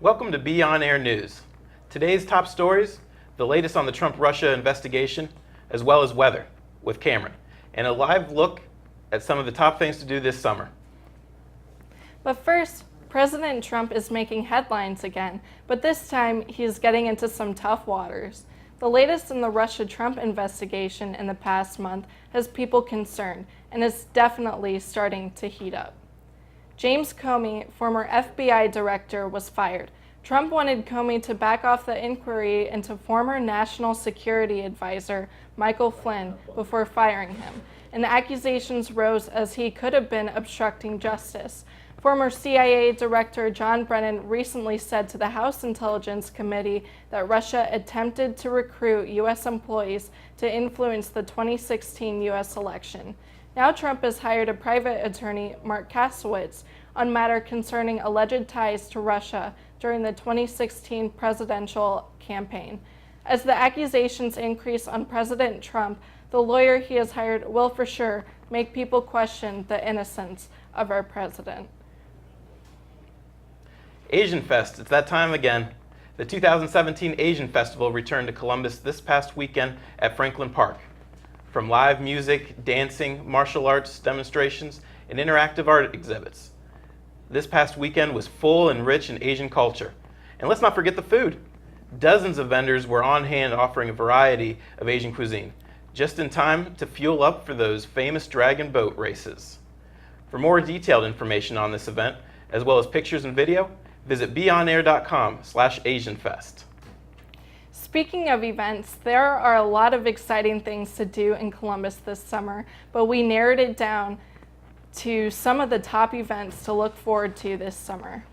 Welcome to Be On Air News. Today's top stories, the latest on the Trump-Russia investigation, as well as weather with Cameron, and a live look at some of the top things to do this summer. But first, President Trump is making headlines again, but this time he's getting into some tough waters. The latest in the Russia-Trump investigation in the past month has people concerned, and is definitely starting to heat up. James Comey, former FBI director, was fired. Trump wanted Comey to back off the inquiry into former National Security Advisor Michael Flynn before firing him, and accusations rose as he could have been obstructing justice. Former CIA Director John Brennan recently said to the House Intelligence Committee that Russia attempted to recruit U.S. employees to influence the 2016 U.S. election. Now Trump has hired a private attorney, Marchapril, on matter concerning alleged ties to Russia during the 2016 presidential campaign. As the accusations increase on President Trump, the lawyer he has hired will for sure make people question the innocence of our president. Asian Fest, it's that time again. The 2017 Asian Festival returned to Columbus this past weekend at Franklin Park. From live music, dancing, martial arts demonstrations, and interactive art exhibits. This past weekend was full and rich in Asian culture. And let's not forget the food. Dozens of vendors were on hand offering a variety of Asian cuisine, just in time to fuel up for those famous dragon boat races. For more detailed information on this event, as well as pictures and video, visit beonair.com/AsianFest. Speaking of events, there are a lot of exciting things to do in Columbus this summer, but we narrowed it down to some of the top events to look forward to this summer.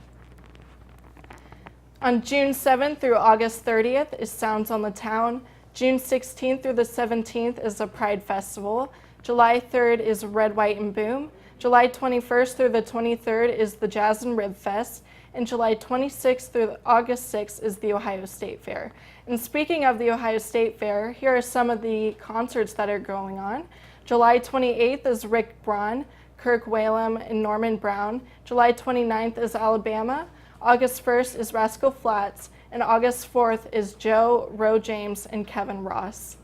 On June 7th through August 30th is Sounds on the Town. June 16th through the 17th is the Pride Festival. July 3rd is Red, White, and Boom. July 21st through the 23rd is the Jazz and Rib Fest. And July 26th through August 6th is the Ohio State Fair. And speaking of the Ohio State Fair, here are some of the concerts that are going on. July 28th is Rick Braun, Kirk Whalum, and Norman Brown. July 29th is Alabama. August 1st is Rascal Flatts. And August 4th is Joe, Ro James, and Kevin Ross.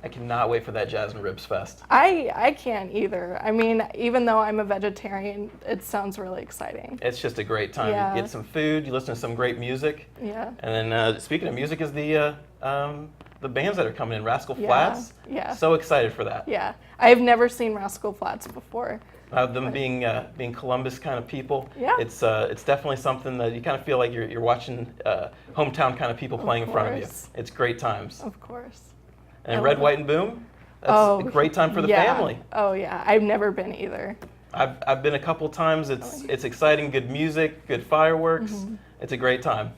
I cannot wait for that Jazz and Ribs Fest. I can't either. I mean, even though I'm a vegetarian, it sounds really exciting. It's just a great time. Yeah. You get some food, you listen to some great music. Yeah. And then speaking of music is the bands that are coming in, Rascal Flatts. Yeah. So excited for that. Yeah. I've never seen Rascal Flatts before. Them being Columbus kind of people, Yeah. it's definitely something that you kind of feel like you're watching hometown kind of people playing in front of you. It's great times. Of course. And Red, White, and Boom, that's a great time for the family. Oh yeah, I've never been either. I've been a couple times. It's exciting, good music, good fireworks. Mm-hmm. It's a great time.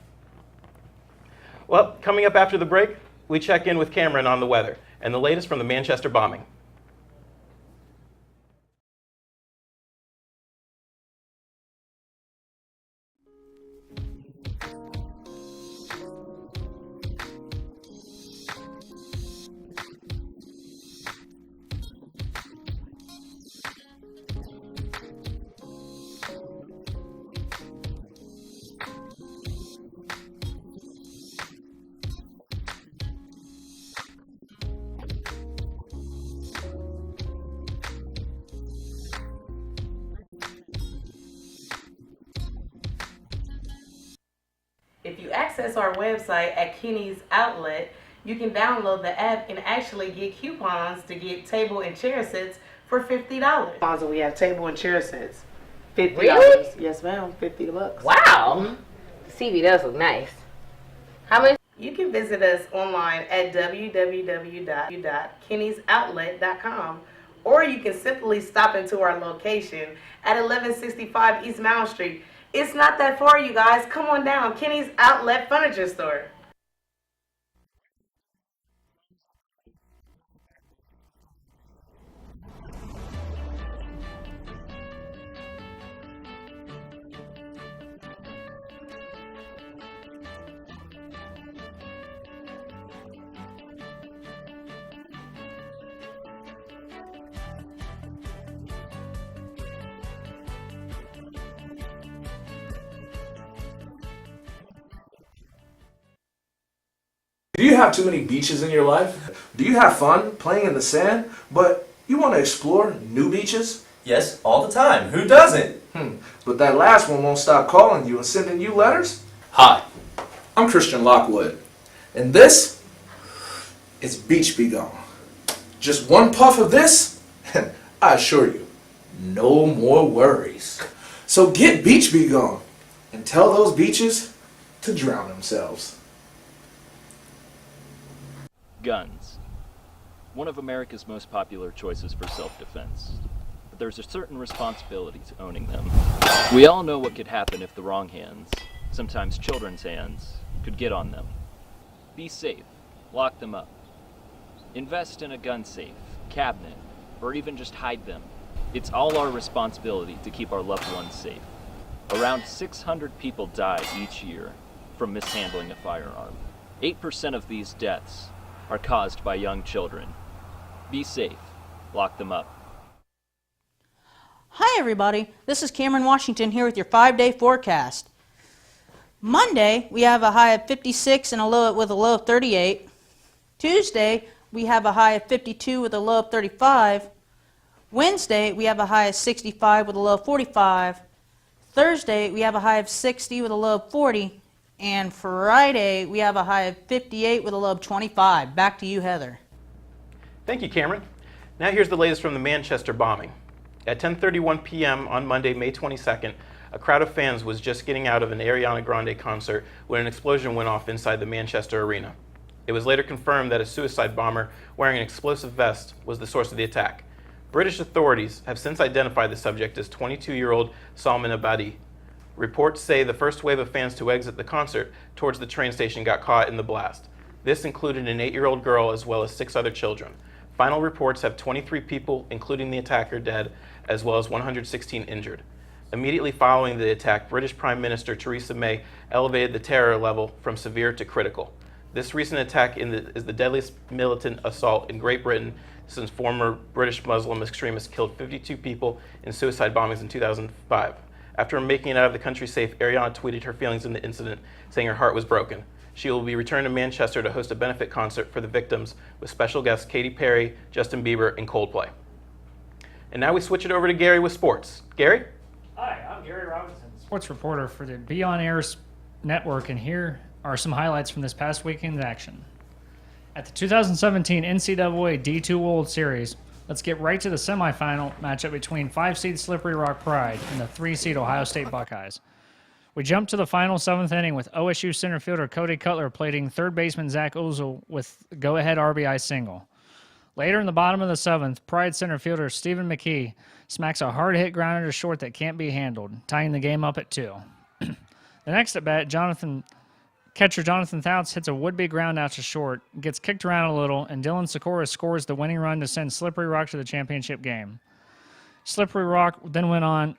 Well, coming up after the break, we check in with Cameron on the weather and the latest from the Manchester bombing. If you access our website at Kenny's Outlet, you can download the app and actually get coupons to get table and chair sets for $50. Also, we have table and chair sets. $50. Really? Yes, ma'am. $50. Wow. The CV does look nice. How much? You can visit us online at www.kennysoutlet.com, or you can simply stop into our location at 1165 East Mount Street. It's not that far, you guys. Come on down. Kenny's Outlet Furniture Store. Do you have too many beaches in your life? Do you have fun playing in the sand, but you want to explore new beaches? Yes, all the time. Who doesn't? But that last one won't stop calling you and sending you letters? Hi, I'm Christian Lockwood, and this is Beach Be Gone. Just one puff of this, and I assure you, no more worries. So get Beach Be Gone and tell those beaches to drown themselves. Guns. One of America's most popular choices for self-defense. But there's a certain responsibility to owning them. We all know what could happen if the wrong hands, sometimes children's hands, could get on them. Be safe. Lock them up. Invest in a gun safe, cabinet, or even just hide them. It's all our responsibility to keep our loved ones safe. Around 600 people die each year from mishandling a firearm. 8% of these deaths are caused by young children. Be safe. Lock them up. Hi everybody, this is Cameron Washington here with your 5-day forecast. Monday, we have a high of 56 and a low with a low of 38. Tuesday, we have a high of 52 with a low of 35. Wednesday, we have a high of 65 with a low of 45. Thursday, we have a high of 60 with a low of 40. And Friday, we have a high of 58 with a low of 25. Back to you, Heather. Thank you, Cameron. Now here's the latest from the Manchester bombing. At 10:31 p.m. on Monday, May 22nd, a crowd of fans was just getting out of an Ariana Grande concert when an explosion went off inside the Manchester arena. It was later confirmed that a suicide bomber wearing an explosive vest was the source of the attack. British authorities have since identified the subject as 22-year-old Salman Abadi. Reports say the first wave of fans to exit the concert towards the train station got caught in the blast. This included an 8-year-old girl as well as 6 other children. Final reports have 23 people, including the attacker, dead, as well as 116 injured. Immediately following the attack, British Prime Minister Theresa May elevated the terror level from severe to critical. This recent attack is the deadliest militant assault in Great Britain since former British Muslim extremists killed 52 people in suicide bombings in 2005. After making it out of the country safe, Ariana tweeted her feelings in the incident, saying her heart was broken. She will be returned to Manchester to host a benefit concert for the victims with special guests Katy Perry, Justin Bieber, and Coldplay. And now we switch it over to Gary with sports. Gary? Hi, I'm Gary Robinson, sports reporter for the Be On Air network, and here are some highlights from this past weekend's action. At the 2017 NCAA D2 World Series, let's get right to the semifinal matchup between 5-seed Slippery Rock Pride and the 3-seed Ohio State Buckeyes. We jumped to the final 7th inning with OSU center fielder Cody Cutler plating third baseman Zach Ozil with go-ahead RBI single. Later in the bottom of the 7th, Pride center fielder Stephen McKee smacks a hard-hit grounder to short that can't be handled, tying the game up at 2. The next at-bat, catcher Jonathan Thouts hits a would-be ground out to short, gets kicked around a little, and Dylan Sikora scores the winning run to send Slippery Rock to the championship game. Slippery Rock then went on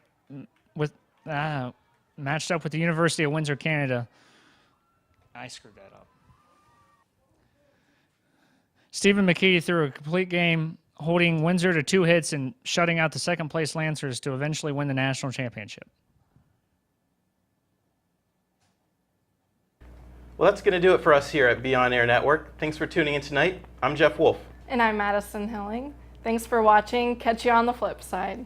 with matched up with the University of Windsor, Canada. I screwed that up. Stephen McKee threw a complete game, holding Windsor to 2 hits and shutting out the second-place Lancers to eventually win the national championship. Well, that's going to do it for us here at Be On Air Network. Thanks for tuning in tonight. I'm Jeff Wolf. And I'm Madison Hilling. Thanks for watching. Catch you on the flip side.